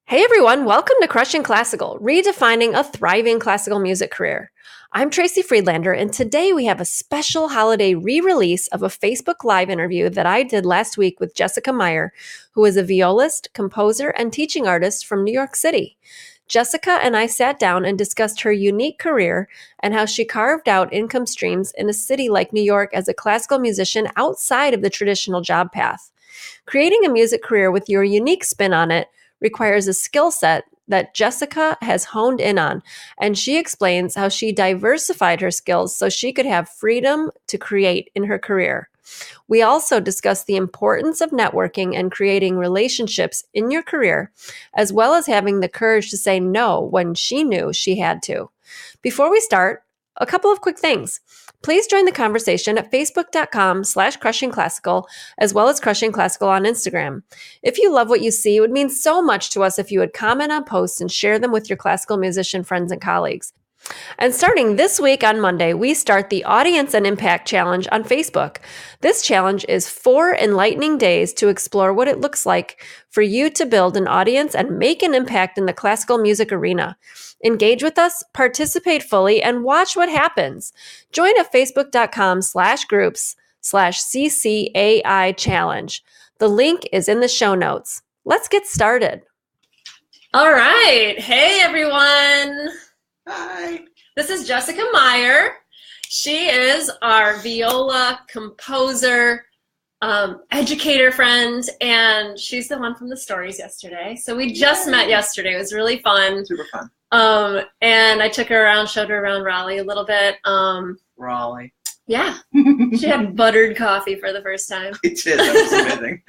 Hey everyone, welcome to Crushing Classical, redefining a thriving classical music career. I'm Tracy Friedlander, and today we have a special holiday re-release of a Facebook Live interview that I did last week with Jessica Meyer, who is a violist, composer, and teaching artist from New York City. Jessica and I sat down and discussed her unique career and how she carved out income streams in a city like New York as a classical musician outside of the traditional job path. Creating a music career with your unique spin on it requires a skill set that Jessica has honed in on, and she explains how she diversified her skills so she could have freedom to create in her career. We also discuss the importance of networking and creating relationships in your career, as well as having the courage to say no when she knew she had to. Before we start, a couple of quick things. Please join the conversation at facebook.com/crushingclassical, as well as Crushing Classical on Instagram. If you love what you see, it would mean so much to us if you would comment on posts and share them with your classical musician friends and colleagues. And starting this week on Monday, we start the Audience and Impact Challenge on Facebook. This challenge is 4 enlightening days to explore what it looks like for you to build an audience and make an impact in the classical music arena. Engage with us, participate fully, and watch what happens. Join at facebook.com/groups/CCAI challenge. The link is in the show notes. Let's get started. All right. Hey, everyone. Hi. This is Jessica Meyer. She is our viola composer, educator friend, and she's the one from the stories yesterday. So we just met yesterday. It was really fun. Super fun. And I took her around, showed her around Raleigh a little bit. Raleigh. Yeah. She had buttered coffee for the first time. It did. That was amazing.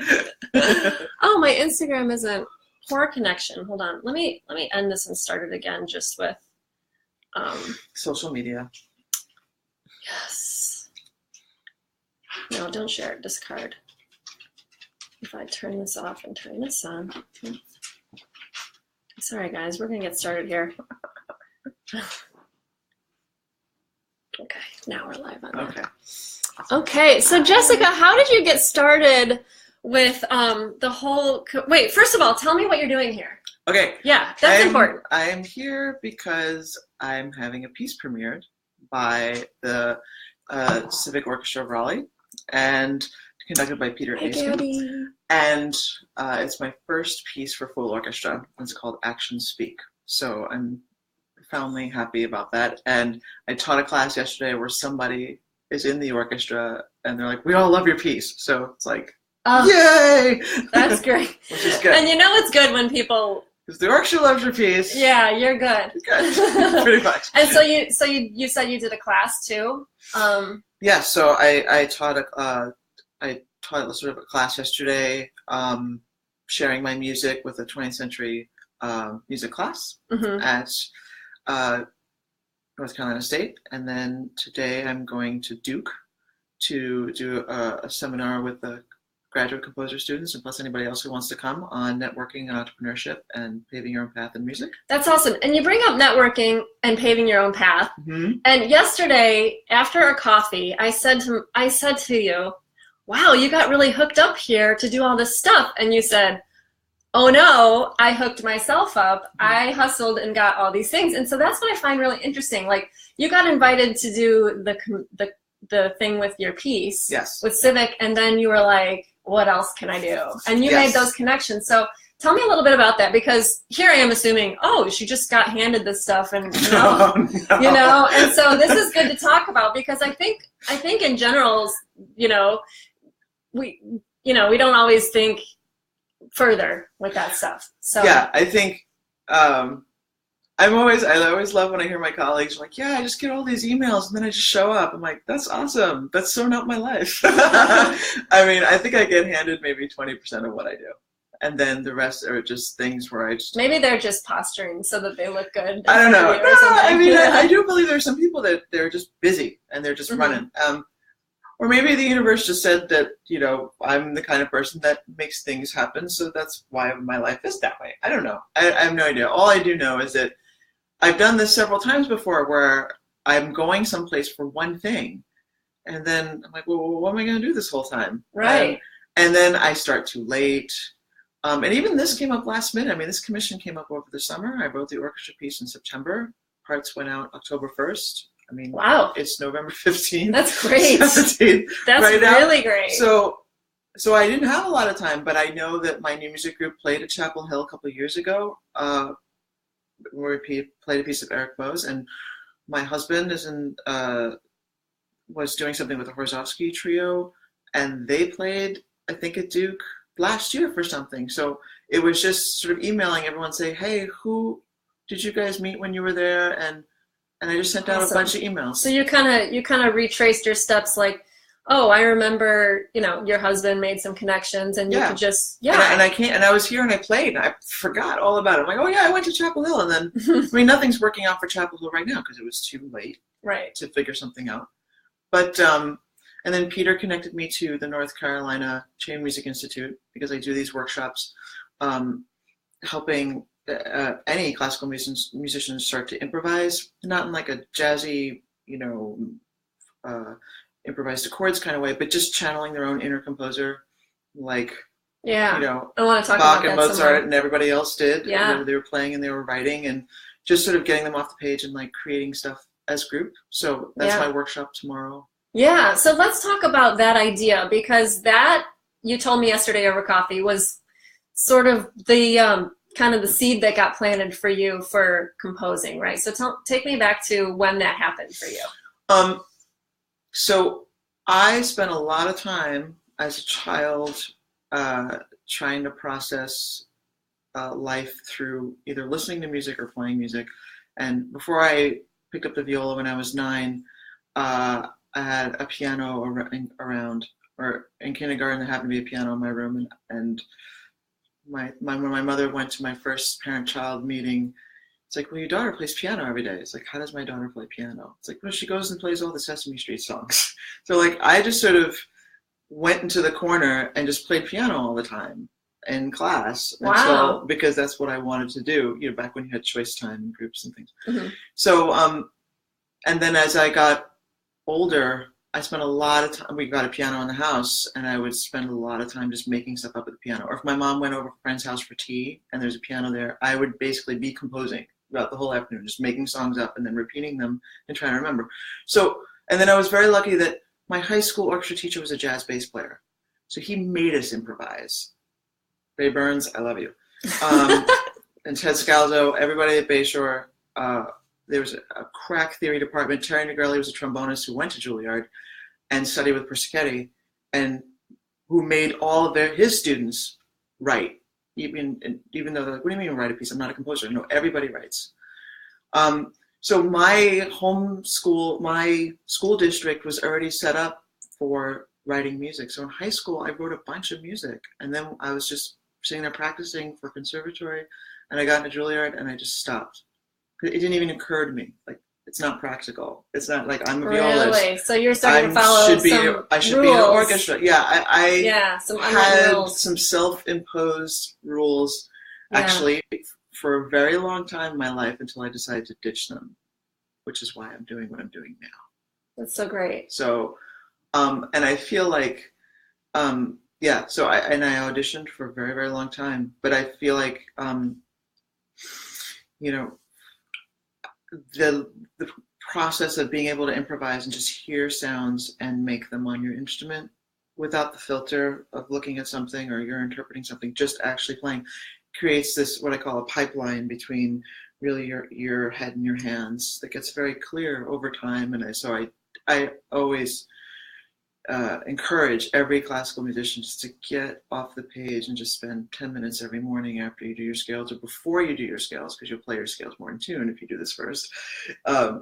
Oh, my Instagram isn't. Poor connection. Hold on. Let me end this and start it again just with social media. Yes. No, don't share it. Discard. If I turn this off and turn this on. Sorry, guys. We're going to get started here. Okay. Now we're live on that. Okay. Okay. So, Jessica, how did you get started with the whole... Wait, first of all, tell me what you're doing here. Okay. Yeah, that's important. I am here because I'm having a piece premiered by the Civic Orchestra of Raleigh and conducted by Peter Aisman. And it's my first piece for full orchestra. It's called Actions Speak. So I'm profoundly happy about that. And I taught a class yesterday where somebody is in the orchestra and they're like, we all love your piece. So it's like, yay! That's great. Which is good. And you know it's good when people... Because the orchestra loves your piece. Yeah, you're good. Good. Pretty much. And so you said you did a class too? Yeah, so I taught a sort of a class yesterday, sharing my music with a 20th century music class at North Carolina State. And then today I'm going to Duke to do a seminar with the graduate composer students and plus anybody else who wants to come on networking and entrepreneurship and paving your own path in music. That's awesome. And you bring up networking and paving your own path. Mm-hmm. And yesterday, after our coffee, I said to you, wow, you got really hooked up here to do all this stuff. And you said, oh no, I hooked myself up. Mm-hmm. I hustled and got all these things. And so that's what I find really interesting. Like you got invited to do the thing with your piece, yes, with Civic, and then you were like, what else can I do? And you made those connections. So tell me a little bit about that, because here I am assuming, oh, she just got handed this stuff and no. You know, and so this is good to talk about, because I think in general, we don't always think further with that stuff. So yeah, I think I always love when I hear my colleagues like, yeah, I just get all these emails and then I just show up. I'm like, that's awesome. That's so not my life. I mean, I think I get handed maybe 20% of what I do. And then the rest are just things where I just... Maybe they're just posturing so that they look good. I don't know. No, I mean, I do believe there's some people that they're just busy and they're just running. Or maybe the universe just said that, I'm the kind of person that makes things happen. So that's why my life is that way. I don't know. I have no idea. All I do know is that I've done this several times before where I'm going someplace for one thing. And then I'm like, well, what am I going to do this whole time? Right. And then I start too late. And even this came up last minute. I mean, this commission came up over the summer. I wrote the orchestra piece in September. Parts went out October 1st. I mean, wow, it's November 15th. That's great. 17th, That's right really now. great. So I didn't have a lot of time, but I know that my new music group played at Chapel Hill a couple of years ago, where we played a piece of Eric Moe's, and my husband was doing something with the Horzowski trio, and they played, I think, at Duke last year for something. So it was just sort of emailing everyone, say, hey, who did you guys meet when you were there? And I just sent out a bunch of emails. So you kind of retraced your steps, like, oh, I remember, your husband made some connections, and you could just, And I was here and I played, and I forgot all about it. I'm like, oh yeah, I went to Chapel Hill, and then, I mean, nothing's working out for Chapel Hill right now because it was too late to figure something out. But, and then Peter connected me to the North Carolina Chamber Music Institute, because I do these workshops, helping any classical musicians start to improvise, not in like a jazzy, improvised accords kind of way, but just channeling their own inner composer, like, I want to talk Bach about and that Mozart and everybody else did. Yeah. They were playing and they were writing, and just sort of getting them off the page and like creating stuff as group. So that's my workshop tomorrow. Yeah. So let's talk about that idea, because that, you told me yesterday over coffee, was sort of the kind of the seed that got planted for you for composing, right? So take me back to when that happened for you. So I spent a lot of time as a child trying to process life through either listening to music or playing music. And before I picked up the viola when I was 9, I had a piano around, or in kindergarten there happened to be a piano in my room, and when my mother went to my first parent-child meeting, it's like, well, your daughter plays piano every day. It's like, how does my daughter play piano? It's like, well, she goes and plays all the Sesame Street songs. So like, I just sort of went into the corner and just played piano all the time in class. Wow. Because that's what I wanted to do, back when you had choice time groups and things. Mm-hmm. So, and then as I got older, I spent a lot of time, we got a piano in the house, and I would spend a lot of time just making stuff up at the piano. Or if my mom went over to a friend's house for tea and there's a piano there, I would basically be composing throughout the whole afternoon, just making songs up and then repeating them and trying to remember. So, and then I was very lucky that my high school orchestra teacher was a jazz bass player. So he made us improvise. Ray Burns, I love you. And Ted Scalzo, everybody at Bayshore. There was a crack theory department. Terry Negrelli was a trombonist who went to Juilliard and studied with Persichetti, and who made all of his students write, even though they're like, what do you mean write a piece? I'm not a composer. No, everybody writes. So my school district was already set up for writing music. So in high school, I wrote a bunch of music, and then I was just sitting there practicing for conservatory, and I got into Juilliard, and I just stopped. It didn't even occur to me, like, it's not practical. It's not like I'm a violist. Really? So you're starting to follow I should be in an orchestra. Yeah, I some had rules. some self-imposed rules, actually, for a very long time in my life, until I decided to ditch them, which is why I'm doing what I'm doing now. That's so great. So, and I feel like, so I auditioned for a very, very long time, but I feel like, the process of being able to improvise and just hear sounds and make them on your instrument without the filter of looking at something or you're interpreting something, just actually playing, creates this, what I call a pipeline between really your head and your hands that gets very clear over time. And I always encourage every classical musician just to get off the page and just spend 10 minutes every morning after you do your scales or before you do your scales, because you'll play your scales more in tune if you do this first,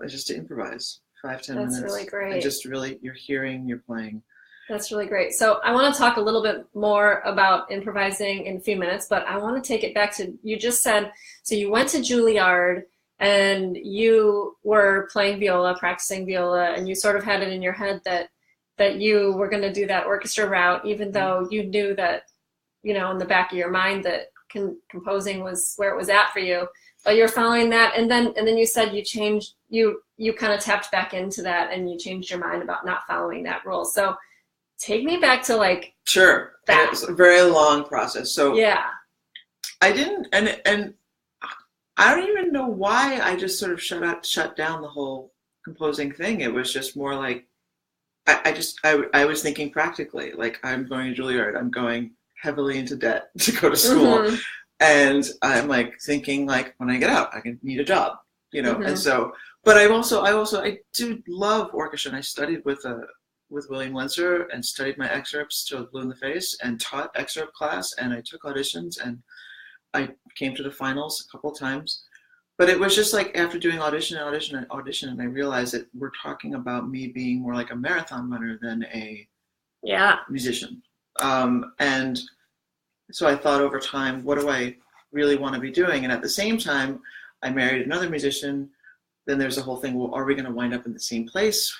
just to improvise 5-10 minutes. That's really great. And just really, you're hearing, you're playing. That's really great. So I want to talk a little bit more about improvising in a few minutes, but I want to take it back to, you just said, so you went to Juilliard and you were playing viola, practicing viola, and you sort of had it in your head that you were going to do that orchestra route, even though you knew that, in the back of your mind that composing was where it was at for you, but you're following that. And then you said you changed, you kind of tapped back into that and you changed your mind about not following that rule. So take me back to Sure. It was a very long process. So yeah. I didn't, and I don't even know why I just sort of shut down the whole composing thing. It was just more like I was thinking practically, like I'm going to Juilliard, I'm going heavily into debt to go to school, Mm-hmm. and I'm like thinking like when I get out, I can need a job, you know. Mm-hmm. And so, but I do love orchestra. And I studied with William Lenzer and studied my excerpts till blue in the face and taught excerpt class, and I took auditions and I came to the finals a couple of times. But it was just like after doing audition and audition and audition, and I realized that we're talking about me being more like a marathon runner than a musician. And so I thought over time, what do I really want to be doing? And at the same time, I married another musician. Then there's a whole thing, well, are we going to wind up in the same place?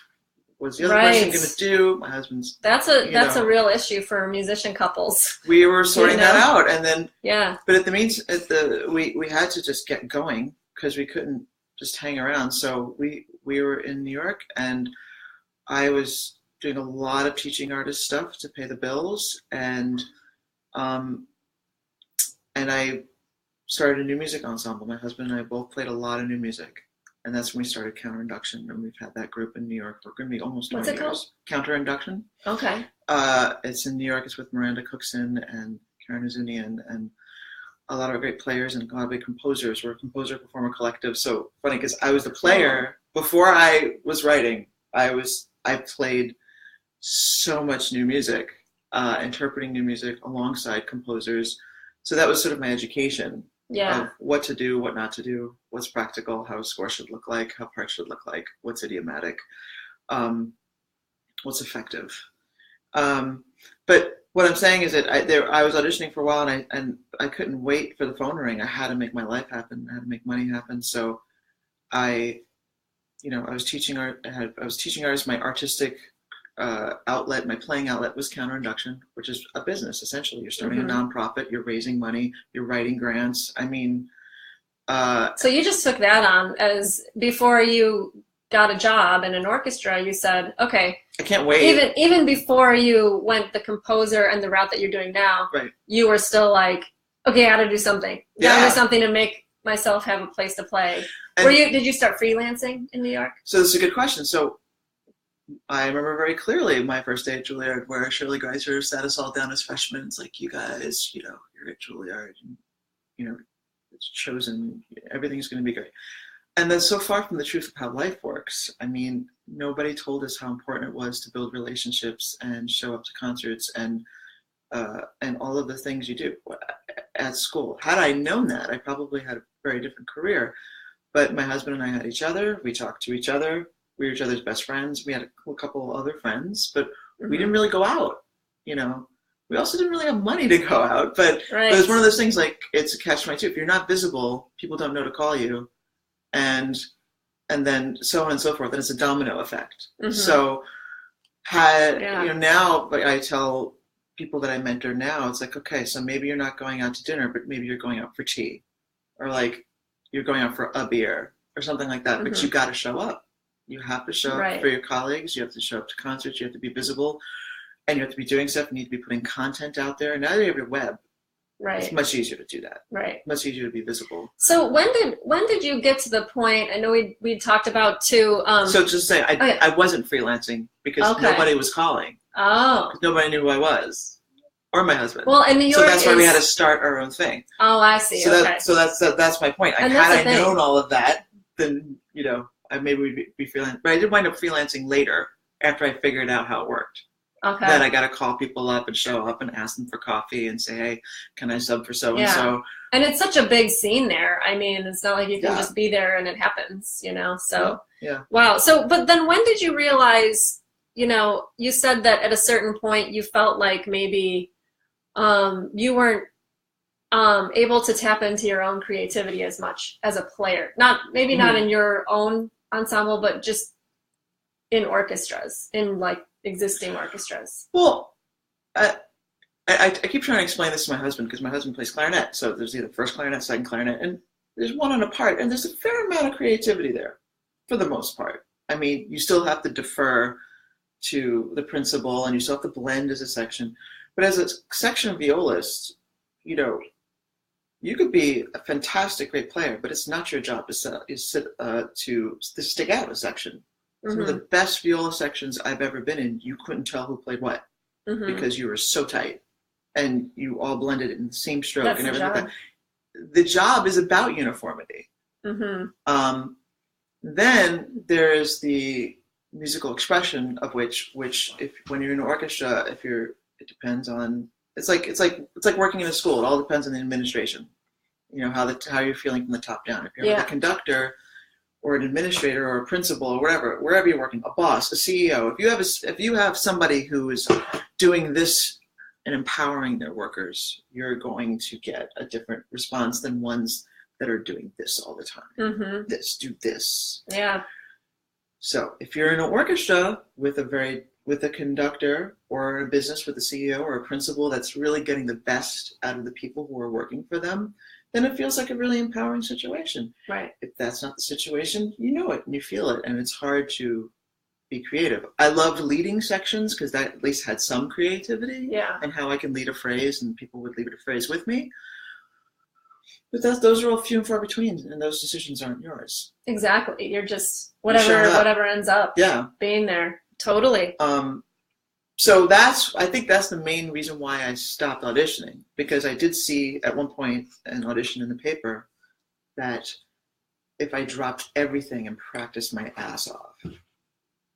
What's the other person going to do? My husband's... That's a real issue for musician couples. We were sorting that out. And then... Yeah. But we had to just get going because we couldn't just hang around. So we were in New York, and I was doing a lot of teaching artist stuff to pay the bills. And I started a new music ensemble. My husband and I both played a lot of new music. And that's when we started Counter Induction, and we've had that group in New York for going to be almost 20 years. What's it called? Counter Induction. Okay. It's in New York. It's with Miranda Cookson and Karen Uzunian and a lot of great players and a lot of big composers. We're a composer-performer collective. So funny, because I was the player before I was writing. I played so much new music, interpreting new music alongside composers. So that was sort of my education. Yeah. Of what to do, what not to do, what's practical, how a score should look like, how parts should look like, what's idiomatic, what's effective. But what I'm saying is that I was auditioning for a while, and I couldn't wait for the phone to ring. I had to make my life happen. I had to make money happen. So I was teaching art. I was teaching artists. My artistic outlet, my playing outlet was Counter Induction, which is a business essentially. You're starting a nonprofit. You're raising money. You're writing grants. I mean, so you just took that on as before you got a job in an orchestra. You said, okay, I can't wait. Even before you went the composer and the route that you're doing now, right? You were still like, okay, I got to do something. Got to do something to make myself have a place to play. And did you start freelancing in New York? So this is a good question. So I remember very clearly my first day at Juilliard, where Shirley Greiser sat us all down as freshmen. It's like, you guys, you're at Juilliard, and, it's chosen, everything's going to be great. And that's so far from the truth of how life works. I mean, nobody told us how important it was to build relationships and show up to concerts and all of the things you do at school. Had I known that, I probably had a very different career. But my husband and I had each other. We talked to each other. We were each other's best friends. We had a couple other friends, but we didn't really go out, We also didn't really have money to go out, but it was one of those things, like, it's a catch-22. If you're not visible, people don't know to call you, and then so on and so forth, and it's a domino effect. So now, like, I tell people that I mentor now, it's like, okay, so maybe you're not going out to dinner, but maybe you're going out for tea, or like you're going out for a beer or something like that, but you got to show up. You have to show up for your colleagues. You have to show up to concerts. You have to be visible, and you have to be doing stuff. You need to be putting content out there. Now that you have your web, it's much easier to do that. Right. Much easier to be visible. So when did you get to the point? I know we talked about too. So just say I wasn't freelancing because nobody was calling. Oh. Nobody knew who I was, or my husband. Well, in New York, so that's why we had to start our own thing. Oh, I see. So that's my point. Had I known all of that, then I maybe would be freelance, but I did wind up freelancing later after I figured out how it worked. Okay. Then I got to call people up and show up and ask them for coffee and say, hey, can I sub for so and so? And it's such a big scene there. I mean, it's not like you can just be there and it happens, So wow. So, but then when did you realize? You said that at a certain point you felt like maybe you weren't able to tap into your own creativity as much as a player. Not in your own ensemble, but just in orchestras, in like existing orchestras. Well, I keep trying to explain this to my husband, because my husband plays clarinet. So there's either first clarinet, second clarinet, and there's one on a part, and there's a fair amount of creativity there, for the most part. I mean, you still have to defer to the principal, and you still have to blend as a section. But as a section violist, you you could be a fantastic, great player, but it's not your job to stick out a section. Some of the best viola sections I've ever been in, you couldn't tell who played what because you were so tight and you all blended in the same stroke. That's and everything the like that. The job is about uniformity. Then there is the musical expression of which if when you're in an orchestra, it depends on. It's like working in a school. It all depends on the administration. You know how you're feeling from the top down. If you're a conductor or an administrator or a principal or wherever you're working, a boss, a CEO. If you have somebody who is doing this and empowering their workers, you're going to get a different response than ones that are doing this all the time. Do this. Yeah. So if you're in an orchestra with a conductor or a business with a CEO or a principal that's really getting the best out of the people who are working for them, then it feels like a really empowering situation. Right. If that's not the situation, you know it and you feel it, and it's hard to be creative. I loved leading sections because that at least had some creativity and how I can lead a phrase and people would lead a phrase with me. But those are all few and far between, and those decisions aren't yours. Exactly. You're just whatever ends up being there. Totally. So I think that's the main reason why I stopped auditioning, because I did see at one point an audition in the paper that if I dropped everything and practiced my ass off,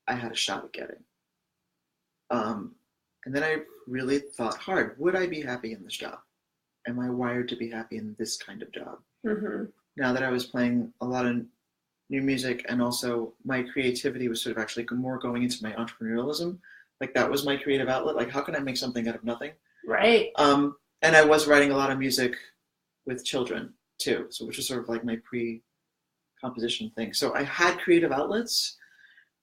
I had a shot at getting. And then I really thought hard, would I be happy in this job? Am I wired to be happy in this kind of job? Now that I was playing a lot of new music and also my creativity was sort of actually more going into my entrepreneurialism, like that was my creative outlet. Like, how can I make something out of nothing? Right. And I was writing a lot of music with children too, so which was sort of like my pre-composition thing. So I had creative outlets,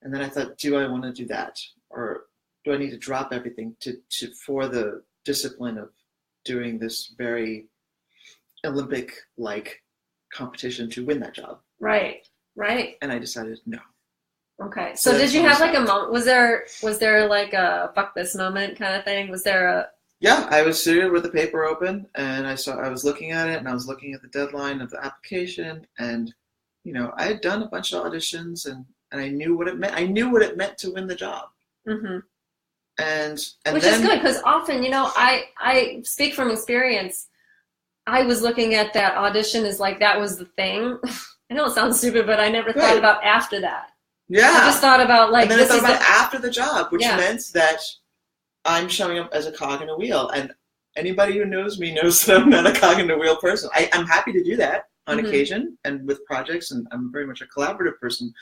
and then I thought, do I want to do that, or do I need to drop everything for the discipline of doing this very Olympic-like competition to win that job? Right. And I decided no. Okay. So did you have like a moment? Was there like a fuck this moment kind of thing? Was there a? Yeah, I was sitting with the paper open, and I was looking at it, and I was looking at the deadline of the application, and I had done a bunch of auditions, and I knew what it meant. I knew what it meant to win the job. And which is good, because often, I speak from experience. I was looking at that audition as like that was the thing. I know it sounds stupid, but I never thought about after that. Yeah. I just thought about like. And then I thought about after the job, which meant that I'm showing up as a cog in a wheel. And anybody who knows me knows that I'm not a cog in a wheel person. I'm happy to do that on occasion and with projects, and I'm very much a collaborative person.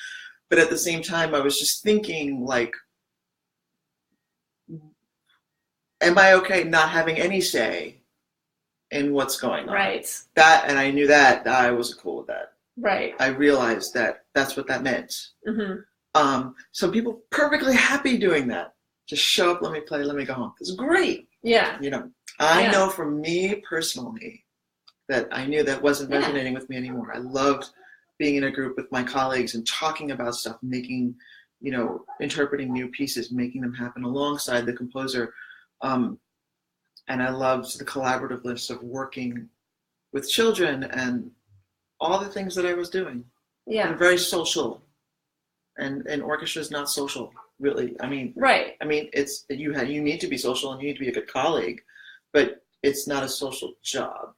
But at the same time, I was just thinking, like, am I okay not having any say in what's going on? Right. And I knew that I wasn't cool with that. Right. I realized that that's what that meant. Some people perfectly happy doing that. Just show up, let me play, let me go home. It's great. Yeah. I know for me personally that I knew that wasn't resonating with me anymore. I loved being in a group with my colleagues and talking about stuff, making, interpreting new pieces, making them happen alongside the composer. And I loved the collaborativeness of working with children and all the things that I was doing. Yeah. And very social. And orchestra is not social, really. I mean, right. I mean, it's you need to be social and you need to be a good colleague, but it's not a social job.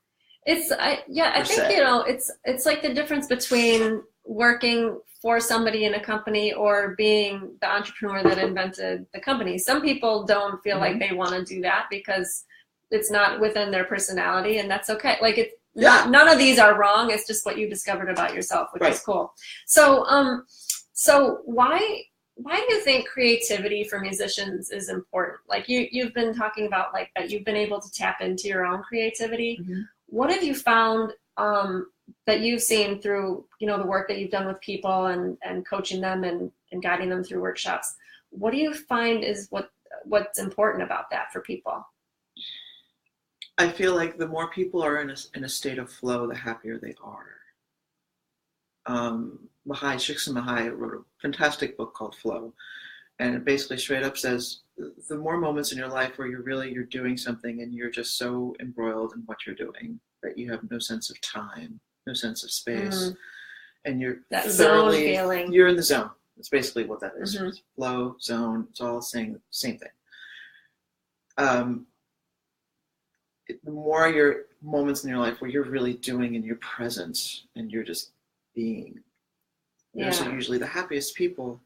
I think it's like the difference between working for somebody in a company or being the entrepreneur that invented the company. Some people don't feel like they want to do that because it's not within their personality, and that's okay. Like it's none of these are wrong. It's just what you discovered about yourself, which is cool. So, so why do you think creativity for musicians is important? Like you've been talking about like that you've been able to tap into your own creativity. What have you found that you've seen through, the work that you've done with people and coaching them and guiding them through workshops? What do you find is what's important about that for people? I feel like the more people are in a state of flow, the happier they are. Csikszentmihalyi wrote a fantastic book called Flow, and it basically straight up says the more moments in your life where you're doing something and you're just so embroiled in what you're doing that you have no sense of time, no sense of space, and you're that thoroughly, zone feeling. You're in the zone. That's basically what that is. Mm-hmm. Flow, zone, it's all saying the same thing. The more your moments in your life where you're really doing and you're present and you're just being, those are usually the happiest people.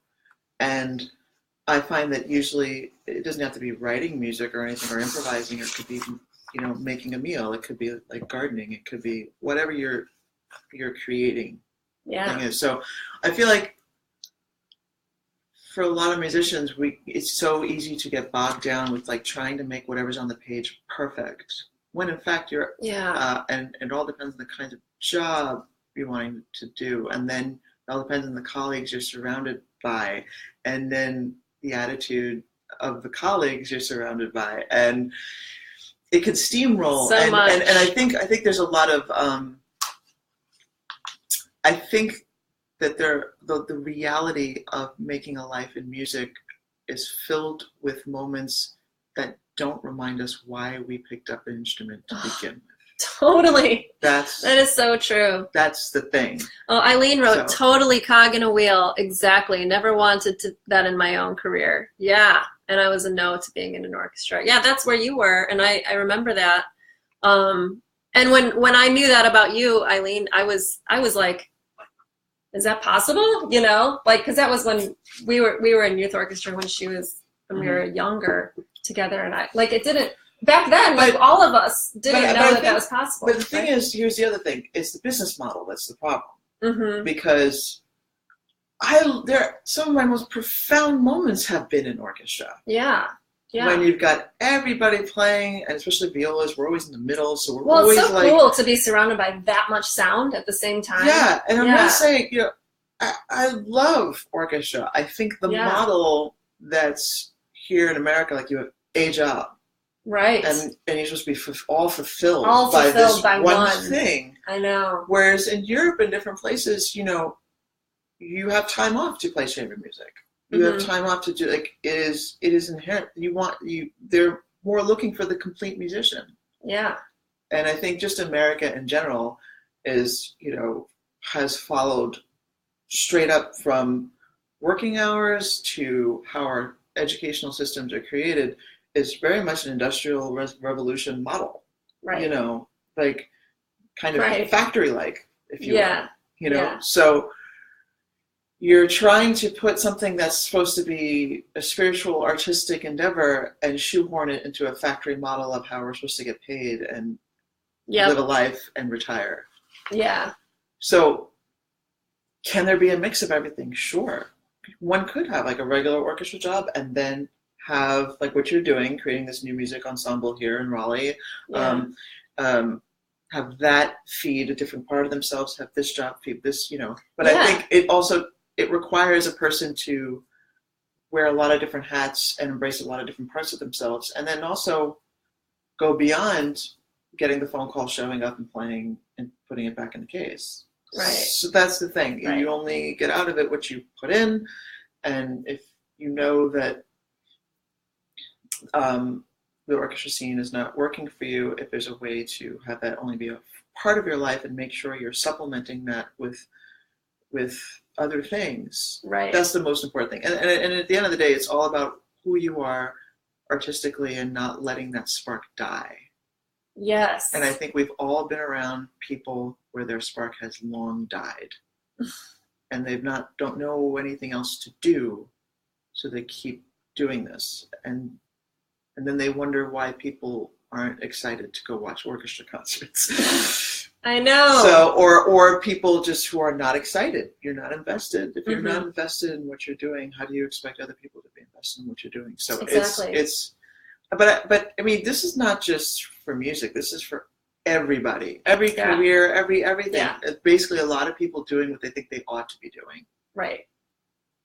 And I find that usually it doesn't have to be writing music or anything or improvising. It could be, making a meal. It could be like gardening. It could be whatever you're creating. Yeah. Thing is. So I feel like for a lot of musicians, it's so easy to get bogged down with like trying to make whatever's on the page perfect. When in fact you're, and it all depends on the kind of job you're wanting to do. And then it all depends on the colleagues you're surrounded by. And then the attitude of the colleagues you're surrounded by. And it could steamroll. So much. And I think there's a lot of, I think that the reality of making a life in music is filled with moments that don't remind us why we picked up an instrument to begin with. Totally. That is so true. That's the thing. Oh, Eileen wrote, totally cog in a wheel. Exactly. Never wanted that in my own career. Yeah. And I was a no to being in an orchestra. Yeah, that's where you were. And I remember that. And when I knew that about you, Eileen, I was like, is that possible? Because that was when we were in youth orchestra when we were younger together, and it didn't back then. All of us didn't know that was possible. But the thing is, here's the other thing: it's the business model that's the problem. Because some of my most profound moments have been in orchestra. Yeah. Yeah. When you've got everybody playing, and especially violas, we're always in the middle, so we're always it's so cool to be surrounded by that much sound at the same time. Yeah, and I'm not saying, I love orchestra. I think the model that's here in America, like you have a job, right, and you're supposed to be all fulfilled by this one thing. I know. Whereas in Europe and different places, you have time off to play chamber music. You have time off to do it is inherent. They're more looking for the complete musician. Yeah. And I think just America in general is, has followed straight up from working hours to how our educational systems are created is very much an industrial revolution model. Right. Kind of factory-like, if you will. So you're trying to put something that's supposed to be a spiritual, artistic endeavor and shoehorn it into a factory model of how we're supposed to get paid and live a life and retire. Yeah. So can there be a mix of everything? Sure. One could have a regular orchestra job and then have what you're doing, creating this new music ensemble here in Raleigh. Yeah. Have that feed a different part of themselves, have this job feed this, But I think it requires a person to wear a lot of different hats and embrace a lot of different parts of themselves, and then also go beyond getting the phone call, showing up and playing and putting it back in the case. Right. So that's the thing. Right. You only get out of it what you put in, and if you know that the orchestra scene is not working for you, if there's a way to have that only be a part of your life and make sure you're supplementing that with other things. Right. That's the most important thing. And at the end of the day, it's all about who you are artistically and not letting that spark die. Yes. And I think we've all been around people where their spark has long died. And don't know anything else to do, so they keep doing this. And then they wonder why people aren't excited to go watch orchestra concerts. I know. So, or people just who are not excited. You're not invested. If you're not invested in what you're doing, how do you expect other people to be invested in what you're doing? So exactly. But I mean, this is not just for music. This is for everybody, every career, everything. Yeah. It's basically a lot of people doing what they think they ought to be doing. Right.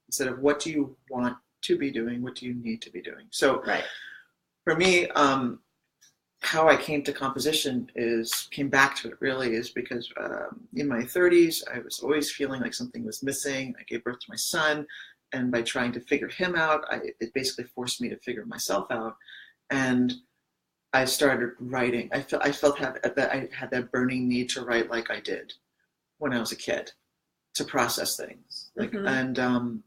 Instead of what do you want to be doing, what do you need to be doing? So for me, how I came to composition came back to it really is because in my 30s, I was always feeling like something was missing. I gave birth to my son, and by trying to figure him out, it basically forced me to figure myself out. And I started writing. I felt that I had that burning need to write like I did when I was a kid, to process things. And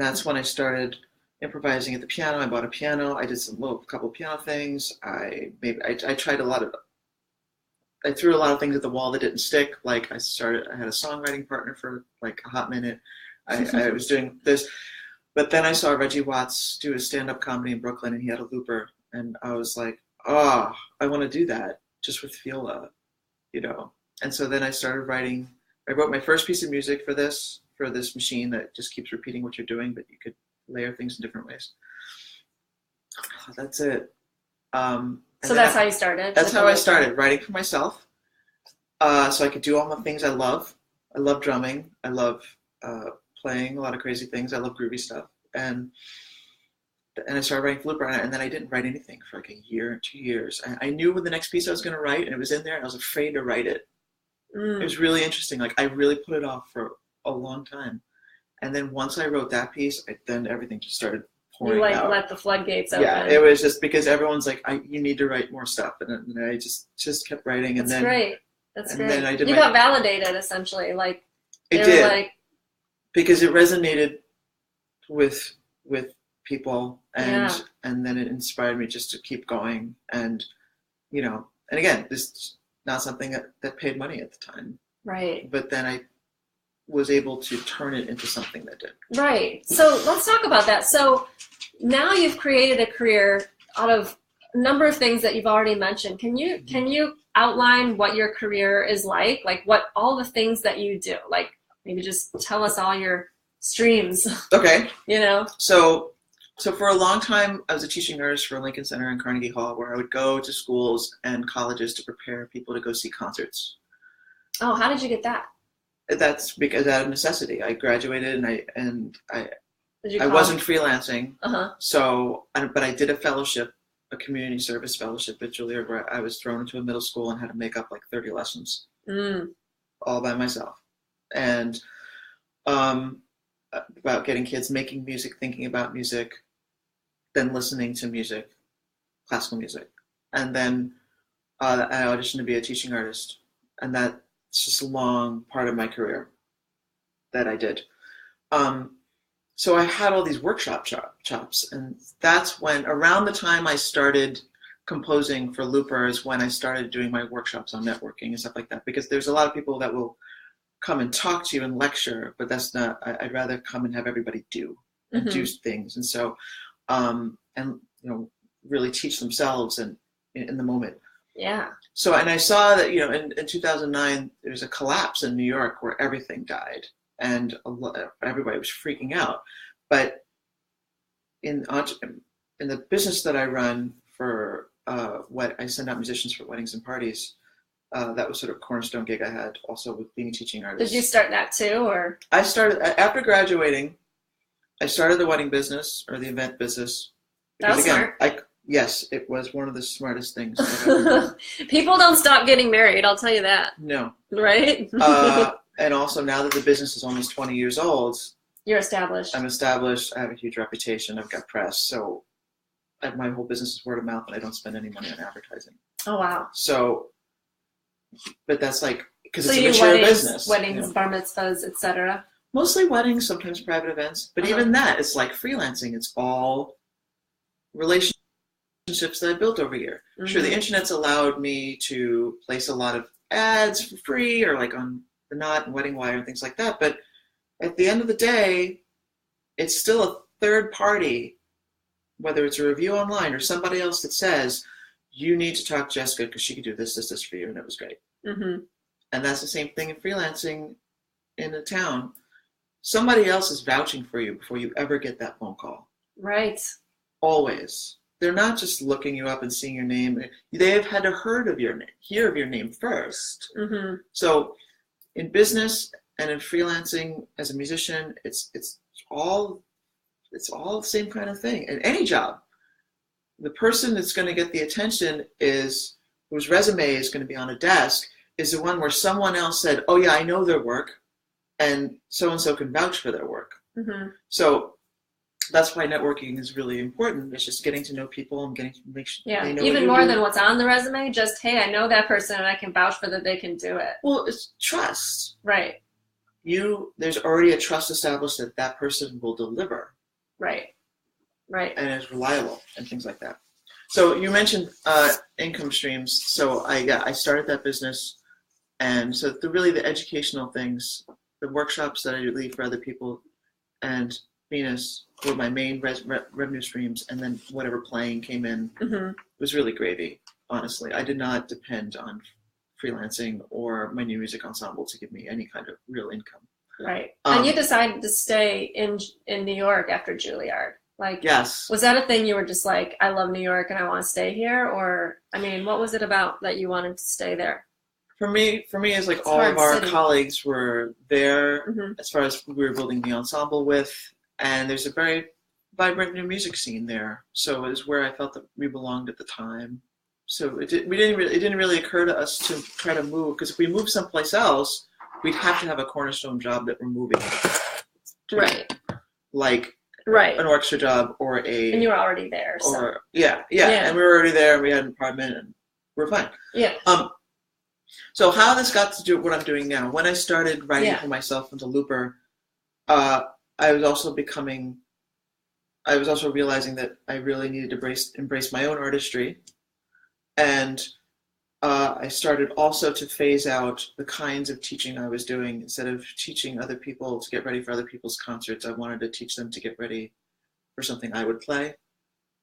that's when I started improvising at the piano. I bought a piano. I did couple piano things. I tried I threw a lot of things at the wall that didn't stick. Like I had a songwriting partner for like a hot minute. I was doing this, but then I saw Reggie Watts do a stand-up comedy in Brooklyn, and he had a looper, and I was like, I want to do that just with viola, And so then I started writing. I wrote my first piece of music for this machine that just keeps repeating what you're doing, but you could layer things in different ways. That's it. So that's how you started? That's how I started, writing for myself. So I could do all the things I love. I love drumming. I love playing a lot of crazy things. I love groovy stuff. And I started writing for looper, and then I didn't write anything for like a year or 2 years. I knew when the next piece I was going to write, and it was in there, and I was afraid to write it. It was really interesting. Like I really put it off for a long time. And then once I wrote that piece, then everything just started pouring out. You let the floodgates open. Yeah, it was just because everyone's like, you need to write more stuff. And I just kept writing. That's great. That's great. Then you got validated, essentially. Like, it did. Because it resonated with people, and then it inspired me just to keep going. And, and again, this is not something that paid money at the time. Right. But then I was able to turn it into something that did. Right. So let's talk about that. So now you've created a career out of a number of things that you've already mentioned. Can you outline what your career is like what all the things that you do? Like maybe just tell us all your streams. Okay. So for a long time, I was a teaching nurse for Lincoln Center and Carnegie Hall, where I would go to schools and colleges to prepare people to go see concerts. Oh, how did you get that? That's because out of necessity. I graduated and I wasn't freelancing. But I did a community service fellowship at Juilliard, where I was thrown into a middle school and had to make up like 30 lessons all by myself. And about getting kids making music, thinking about music, then listening to music, classical music. And then I auditioned to be a teaching artist. And that's just a long part of my career that I did. So I had all these workshop chops. And that's when, around the time I started composing for looper, is when I started doing my workshops on networking and stuff like that. Because there's a lot of people that will come and talk to you and lecture, but that's not, I'd rather come and have everybody do things. And so, really teach themselves and in the moment. Yeah. So, and I saw that, in 2009, there was a collapse in New York where everything died and everybody was freaking out. But in the business that I run for I send out musicians for weddings and parties. That was sort of a cornerstone gig I had, also with being a teaching artist. Did you start that too, or? I started after graduating. I started the wedding business or the event business. That was smart. Yes, it was one of the smartest things. People don't stop getting married, I'll tell you that. No. Right? And also, now that the business is almost 20 years old. You're established. I'm established. I have a huge reputation. I've got press. So my whole business is word of mouth, and I don't spend any money on advertising. Oh, wow. So, but that's because it's a mature business. Weddings, bar mitzvahs, etc. Mostly weddings, sometimes private events. But even that, it's like freelancing. It's all relationships that I built over here. Sure, the internet's allowed me to place a lot of ads for free, or like on The Knot and Wedding Wire and things like that. But at the end of the day, it's still a third party, whether it's a review online or somebody else that says, you need to talk to Jessica because she could do this for you, and it was great. And that's the same thing in freelancing in a town. Somebody else is vouching for you before you ever get that phone call. Right. Always. They're not just looking you up and seeing your name. They have had to hear of your name first. So in business and in freelancing as a musician, it's all the same kind of thing. In any job, the person that's going to get the attention whose resume is going to be on a desk is the one where someone else said, oh yeah, I know their work, and so-and-so can vouch for their work. So that's why networking is really important. It's just getting to know people and getting to make sure they know even more than what's on the resume. Just, hey, I know that person and I can vouch for that they can do it. Well, it's trust. Right. There's already a trust established that that person will deliver. Right. Right. And is reliable and things like that. So you mentioned income streams. So I started that business, and so the educational things, the workshops that I lead for other people, and Venus were my main revenue streams, and then whatever playing came in was really gravy. Honestly, I did not depend on freelancing or my new music ensemble to give me any kind of real income. Right. And you decided to stay in New York after Juilliard. Like, yes. Was that a thing you were just like, I love New York and I want to stay here? Or, I mean, what was it about that you wanted to stay there? For me, it's like all of our colleagues were there as far as we were building the ensemble with, and there's a very vibrant new music scene there. So it was where I felt that we belonged at the time. So it didn't really occur to us to try to move, because if we moved someplace else, we'd have to have a cornerstone job that we're moving to. Right. Like an orchestra job or and you were already there. So. Or yeah. And we were already there. We had an apartment and we're fine. Yeah. So how this got to do what I'm doing now? When I started writing for myself as a looper, I was also realizing that I really needed to embrace my own artistry, and I started also to phase out the kinds of teaching I was doing. Instead of teaching other people to get ready for other people's concerts, I wanted to teach them to get ready for something I would play,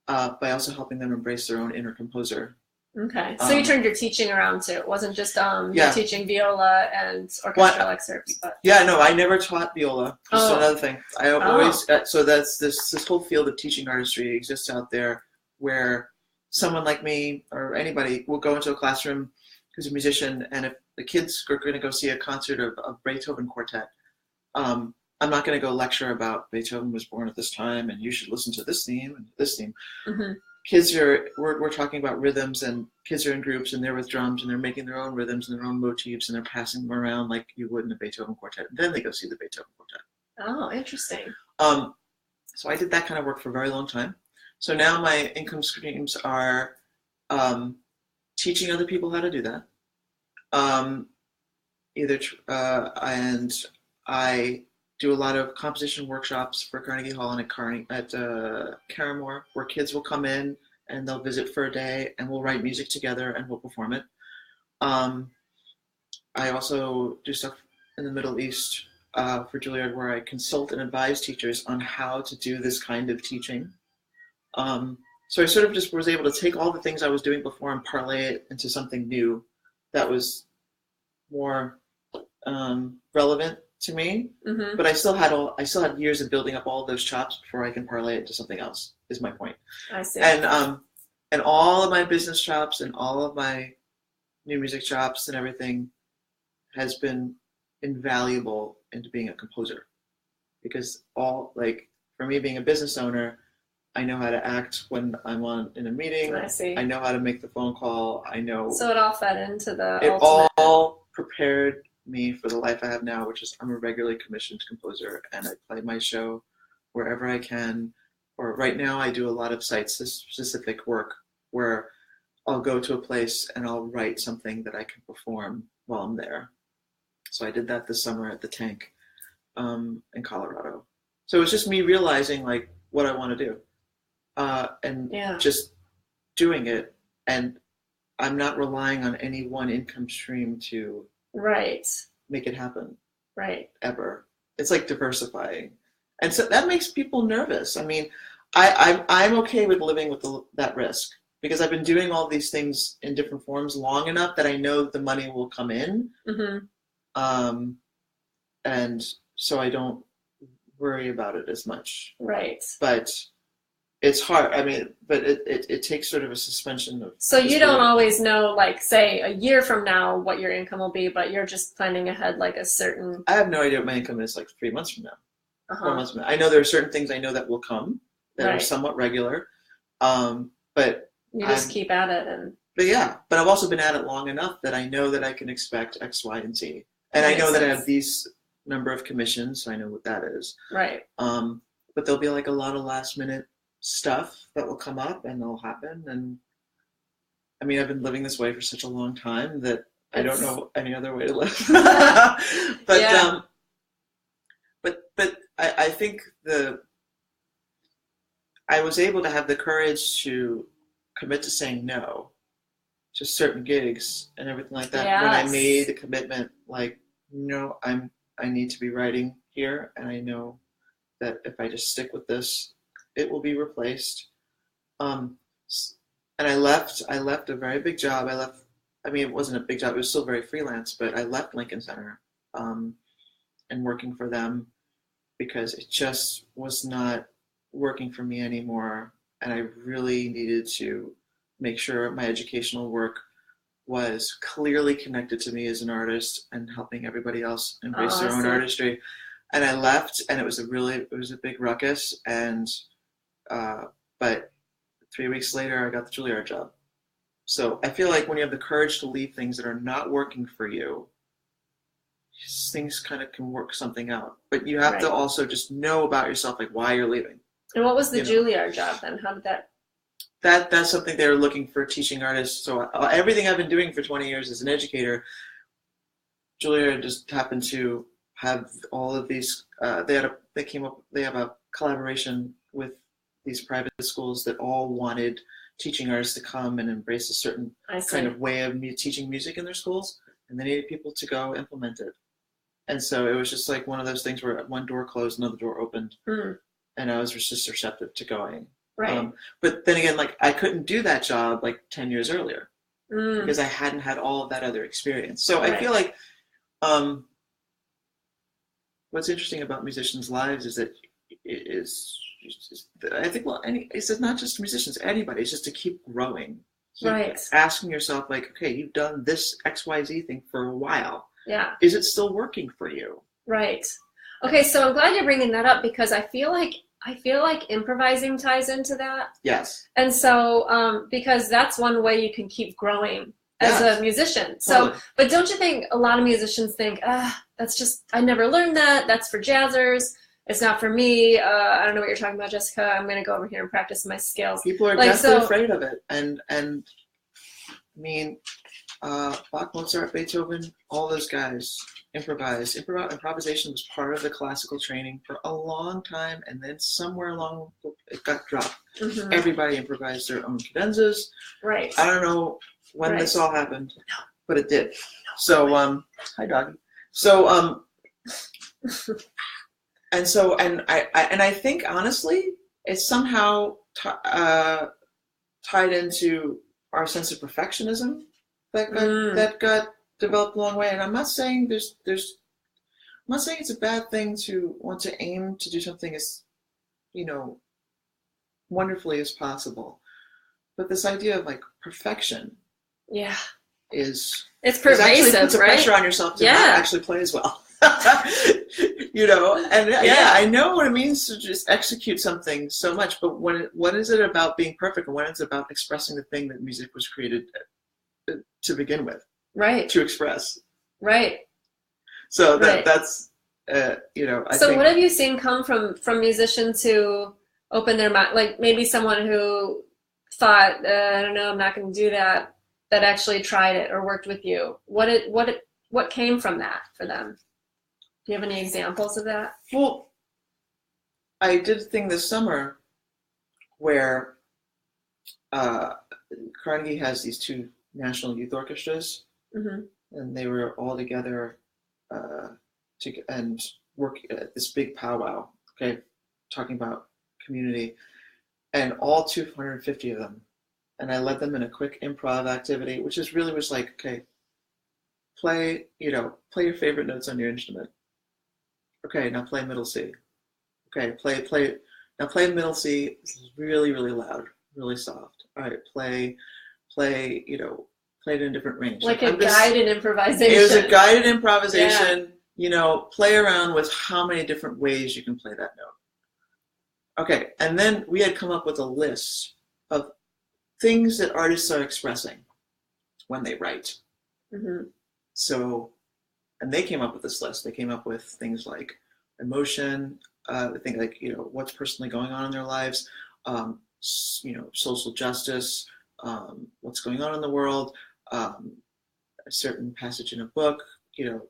by also helping them embrace their own inner composer. Okay, so you turned your teaching around too. It wasn't just teaching viola and orchestral excerpts. But... Yeah, no, I never taught viola. Just another thing. I always so that's this whole field of teaching artistry exists out there, where someone like me or anybody will go into a classroom who's a musician, and if the kids are going to go see a concert of Beethoven quartet, I'm not going to go lecture about Beethoven was born at this time and you should listen to this theme and this theme. Kids we're talking about rhythms, and kids are in groups and they're with drums and they're making their own rhythms and their own motifs and they're passing them around like you would in a Beethoven quartet. And then they go see the Beethoven quartet. Oh, interesting. So I did that kind of work for a very long time. So now my income streams are teaching other people how to do that. And I do a lot of composition workshops for Carnegie Hall and at Caramore, where kids will come in and they'll visit for a day and we'll write music together and we'll perform it. I also do stuff in the Middle East for Juilliard, where I consult and advise teachers on how to do this kind of teaching. So I sort of just was able to take all the things I was doing before and parlay it into something new that was more relevant to me. But I still had years of building up all those chops before I can parlay it to something else, is my point. I see. And all of my business chops and all of my new music chops and everything has been invaluable into being a composer, because for me, being a business owner, I know how to act when I'm in a meeting. I see. I know how to make the phone call. I know. So it all fed into the It ultimate. all prepared me for the life I have now, which is I'm a regularly commissioned composer and I play my show wherever I can. Or right now I do a lot of site-specific work where I'll go to a place and I'll write something that I can perform while I'm there. So I did that this summer at the Tank in Colorado. So it's just me realizing what I want to do. Just doing it, and I'm not relying on any one income stream to make it happen. Right. Ever. It's like diversifying, and so that makes people nervous. I mean, I'm okay with living with that risk, because I've been doing all these things in different forms long enough that I know the money will come in, and so I don't worry about it as much. Right. But it's hard. I mean, but it takes sort of a suspension of. So you don't always know, say a year from now, what your income will be, but you're just planning ahead a certain. I have no idea what my income is 3 months from now, 4 months from now. I know there are certain things I know that will come that are somewhat regular, but you just keep at it But I've also been at it long enough that I know that I can expect X, Y, and Z, and I know that I have these number of commissions, so I know what that is. Right. but there'll be like a lot of last minute stuff that will come up and they'll happen. And I mean, I've been living this way for such a long time that I don't know any other way to live. But yeah. But I think I was able to have the courage to commit to saying no to certain gigs and everything like that. Yes. When I made the commitment, like, no, I need to be writing here, and I know that if I just stick with this, it will be replaced. And I left a very big job. I mean, it wasn't a big job. It was still very freelance, but I left Lincoln Center and working for them because it just was not working for me anymore. And I really needed to make sure my educational work was clearly connected to me as an artist and helping everybody else embrace their own artistry. And I left, and it was a big ruckus. And but 3 weeks later, I got the Juilliard job. So I feel like when you have the courage to leave things that are not working for you, things kind of can work something out. But you have to also just know about yourself, like why you're leaving. And what was the Juilliard job then? How did that? That's something they're looking for, teaching artists. So everything I've been doing for 20 years as an educator, Juilliard just happened to have all of these. They have a collaboration with these private schools that all wanted teaching artists to come and embrace a certain kind of way of teaching music in their schools, and they needed people to go implement it. And so it was just like one of those things where one door closed, another door opened, and I was just receptive to going. Right. But then again, like I couldn't do that job like 10 years earlier because I hadn't had all of that other experience. So I feel like what's interesting about musicians' lives is that I think, well, it's not just musicians, anybody. It's just to keep growing. Keep asking yourself, like, okay, you've done this XYZ thing for a while. Yeah. Is it still working for you? Right. Okay, so I'm glad you're bringing that up because I feel like improvising ties into that. Yes. And so, because that's one way you can keep growing as a musician. So, but don't you think a lot of musicians think, that's just, I never learned that. That's for jazzers. It's not for me. I don't know what you're talking about, Jessica. I'm going to go over here and practice my skills. People are definitely afraid of it. And I mean, Bach, Mozart, Beethoven, all those guys improvised. Improvisation was part of the classical training for a long time, and then somewhere along it got dropped. Mm-hmm. Everybody improvised their own cadenzas. Right. I don't know when this all happened, but it did. So, hi, doggy. So, and I think honestly, it's somehow tied into our sense of perfectionism that got developed a long way. And I'm not saying I'm not saying it's a bad thing to want to aim to do something as, wonderfully as possible. But this idea of like perfection, it's pervasive, actually puts a pressure on yourself to not actually play as well. And I know what it means to just execute something so much, but when is it about being perfect, and when is it about expressing the thing that music was created to begin with? Right. To express. Right. So that's I think, what have you seen come from musicians who open their mind, like maybe someone who thought, I don't know, I'm not going to do that actually tried it or worked with you? What came from that for them? Do you have any examples of that? Well, I did a thing this summer where Carnegie has these two national youth orchestras, and they were all together and work at this big powwow, talking about community, and all 250 of them. And I led them in a quick improv activity, which was like, okay, play your favorite notes on your instrument. Okay, now play middle C. Okay, now play middle C really, really loud, really soft. All right, play it in a different range. Like a guided improvisation. It was a guided improvisation. Yeah. Play around with how many different ways you can play that note. Okay, and then we had come up with a list of things that artists are expressing when they write. Mm-hmm. So, and they came up with this list. They came up with things like emotion, think like, what's personally going on in their lives, social justice, what's going on in the world, a certain passage in a book,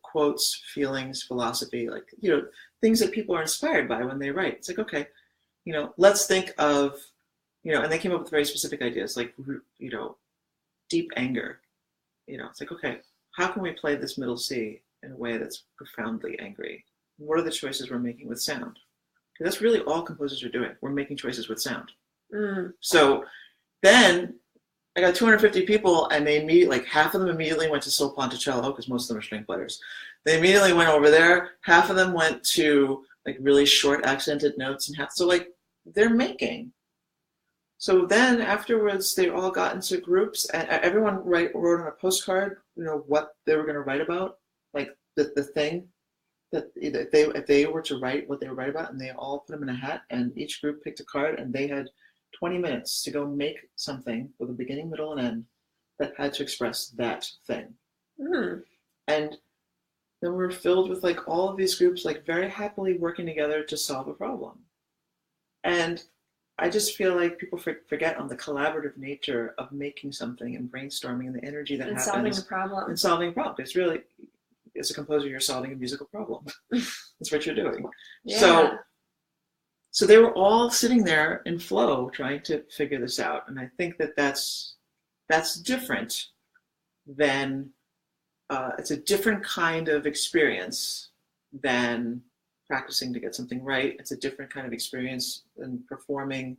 quotes, feelings, philosophy, like, things that people are inspired by when they write. It's like, okay, let's think of, and they came up with very specific ideas, like, deep anger. It's like, okay, how can we play this middle C in a way that's profoundly angry? What are the choices we're making with sound? Because that's really all composers are doing. We're making choices with sound. So then I got 250 people, and they immediately, like, half of them immediately went to sol ponticello, because most of them are string players. They immediately went over there. Half of them went to like really short accented notes, and so like they're making. So then afterwards, they all got into groups, and everyone wrote on a postcard, what they were going to write about, like the thing that if they were to write what they would write about, and they all put them in a hat, and each group picked a card, and they had 20 minutes to go make something with a beginning, middle, and end that had to express that thing. And then we're filled with like all of these groups like very happily working together to solve a problem. And I just feel like people forget on the collaborative nature of making something and brainstorming and the energy that happens. Solving a problem. And solving a problem. It's really, as a composer, you're solving a musical problem. That's what you're doing. Yeah. So they were all sitting there in flow trying to figure this out. And I think that that's different than, it's a different kind of experience than practicing to get something right. It's a different kind of experience than performing.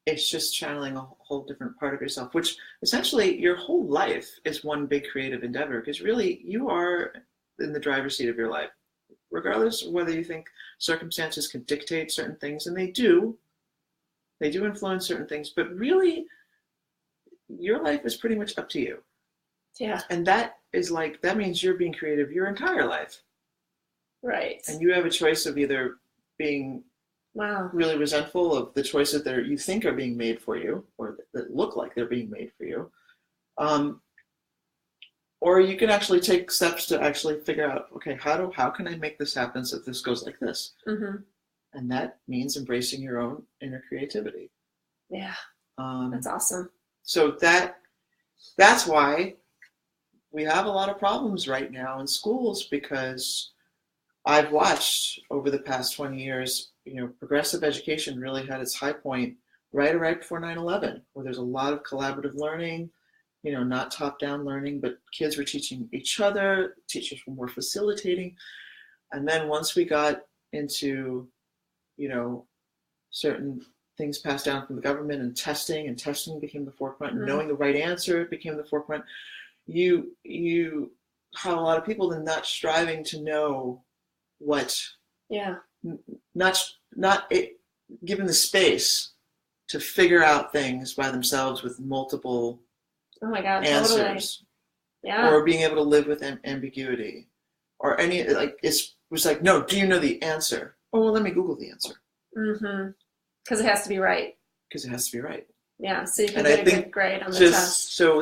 It's just channeling a whole different part of yourself, which essentially your whole life is one big creative endeavor, because really you are in the driver's seat of your life, regardless of whether you think circumstances can dictate certain things, and they do influence certain things, but really your life is pretty much up to you. Yeah. And that means you're being creative your entire life. Right. And you have a choice of either being really resentful of the choices that you think are being made for you, or that look like they're being made for you. Or you can actually take steps to actually figure out, okay, how can I make this happen so that this goes like this? And that means embracing your own inner creativity. Yeah. That's awesome. So that's why we have a lot of problems right now in schools, because I've watched over the past 20 years, progressive education really had its high point right before 9/11, where there's a lot of collaborative learning, not top-down learning, but kids were teaching each other, teachers were more facilitating. And then once we got into, certain things passed down from the government, and testing became the forefront, and knowing the right answer became the forefront, you had a lot of people then not striving to know what, not given the space to figure out things by themselves with multiple answers, totally. Yeah. Or being able to live with ambiguity, or any, like, it was like, no, do you know the answer? Oh, well, let me Google the answer. Because it has to be right. Yeah, so you can get a good grade on the test. So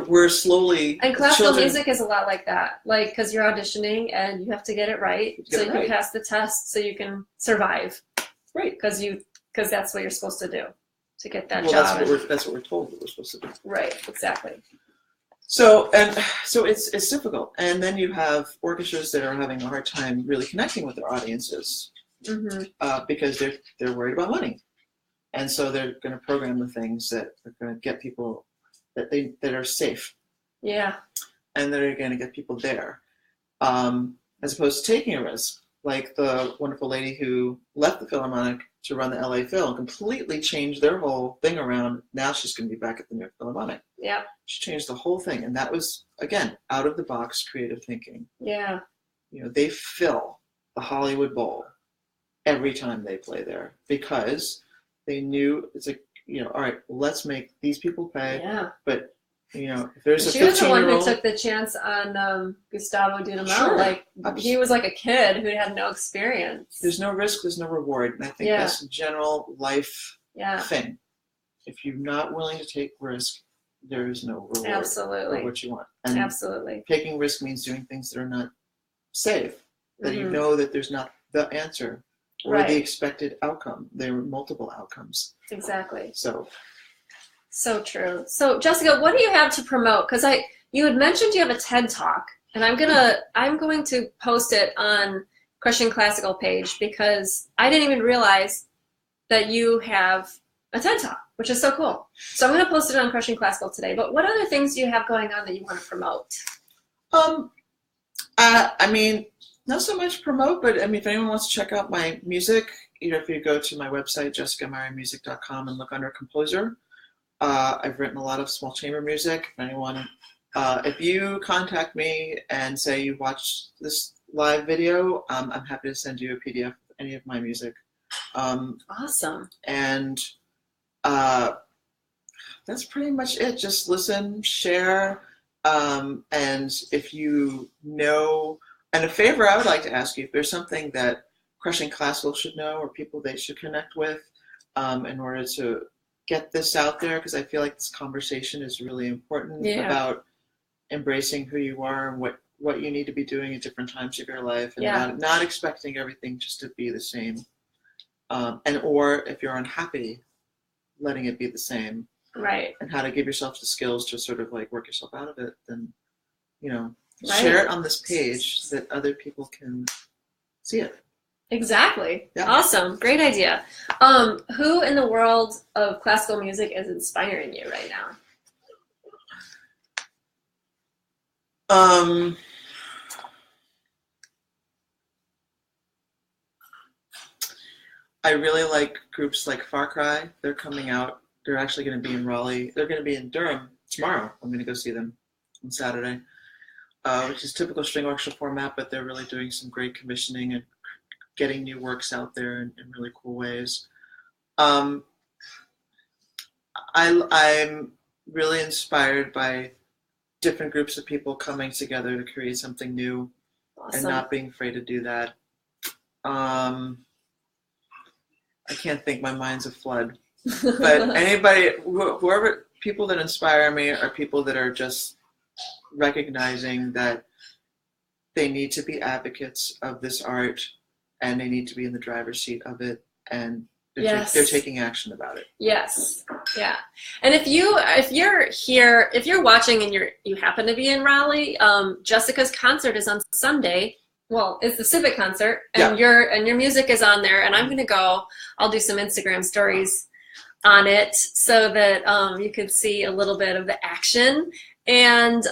we're slowly... And classical music is a lot like that. Like, because you're auditioning and you have to get it right, so you can pass the test so you can survive. Right. Because that's what you're supposed to do to get that job. That's what we're told that we're supposed to do. Right, exactly. So it's difficult. And then you have orchestras that are having a hard time really connecting with their audiences because they're worried about money. And so they're going to program the things that are going to get people that are safe. Yeah. And that are going to get people there, as opposed to taking a risk, like the wonderful lady who left the Philharmonic to run the LA Phil and completely changed their whole thing around. Now she's going to be back at the New York Philharmonic. Yeah. She changed the whole thing, and that was, again, out of the box creative thinking. Yeah. They fill the Hollywood Bowl every time they play there, because they knew it's like, all right, let's make these people pay. Yeah. But, if there's a 15-year-old... She was the one who took the chance on Gustavo Dudamel. Sure. Like, he was like a kid who had no experience. There's no risk, there's no reward. And I think that's a general life thing. If you're not willing to take risk, there is no reward for what you want. And absolutely. Taking risk means doing things that are not safe, that you know that there's not the answer. or Right. the expected outcome. There were multiple outcomes. Exactly. So true. So Jessica, what do you have to promote? Because you had mentioned you have a TED Talk, and I'm going to post it on Crushing Classical page because I didn't even realize that you have a TED Talk, which is so cool. So I'm going to post it on Crushing Classical today. But what other things do you have going on that you want to promote? I mean, not so much promote, but I mean, if anyone wants to check out my music, if you go to my website, jessicameyermusic.com, and look under composer, I've written a lot of small chamber music. If anyone, if you contact me and say you watched this live video, I'm happy to send you a PDF of any of my music. Awesome. And that's pretty much it. Just listen, share, and if you know, and a favor I would like to ask you, if there's something that Crushing Classical should know or people they should connect with in order to get this out there, because I feel like this conversation is really important about embracing who you are and what you need to be doing at different times of your life, and not expecting everything just to be the same. Or if you're unhappy, letting it be the same. Right. And how to give yourself the skills to sort of like work yourself out of it, then, share it on this page so that other people can see it. Exactly. Yeah. Awesome. Great idea. Who in the world of classical music is inspiring you right now? I really like groups like Far Cry. They're coming out. They're actually going to be in Raleigh. They're going to be in Durham tomorrow. I'm going to go see them on Saturday, which is typical string orchestra format, but they're really doing some great commissioning and getting new works out there in really cool ways. I'm really inspired by different groups of people coming together to create something new. Awesome. And not being afraid to do that. I can't think, my mind's a flood. But anybody, whoever, people that inspire me are people that are just recognizing that they need to be advocates of this art and they need to be in the driver's seat of it, and they're taking action about it. Yes. Yeah. And if you're watching and you happen to be in Raleigh, Jessica's concert is on Sunday. Well, it's the Civic concert, and your music is on there, and I'm going to go. I'll do some Instagram stories on it so that you can see a little bit of the action. And,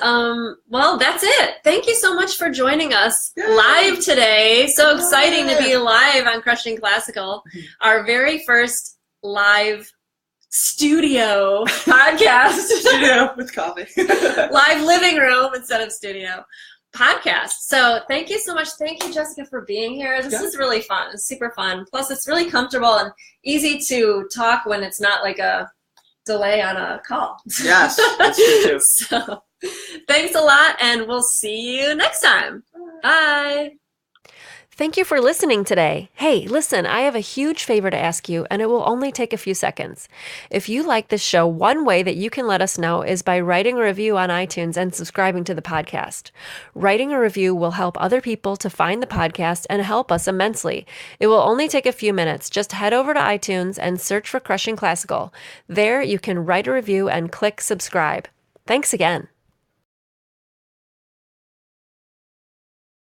well, that's it. Thank you so much for joining us live today. So exciting to be live on Crushing Classical, our very first live studio podcast. Studio with coffee. Live living room instead of studio podcast. So thank you so much. Thank you, Jessica, for being here. This is really fun. It's super fun. Plus, it's really comfortable and easy to talk when it's not like a delay on a call. Yes, that's true too. So thanks a lot, and we'll see you next time. Bye. Thank you for listening today. Hey, listen, I have a huge favor to ask you, and it will only take a few seconds. If you like this show, one way that you can let us know is by writing a review on iTunes and subscribing to the podcast. Writing a review will help other people to find the podcast and help us immensely. It will only take a few minutes. Just head over to iTunes and search for Crushing Classical. There, you can write a review and click subscribe. Thanks again.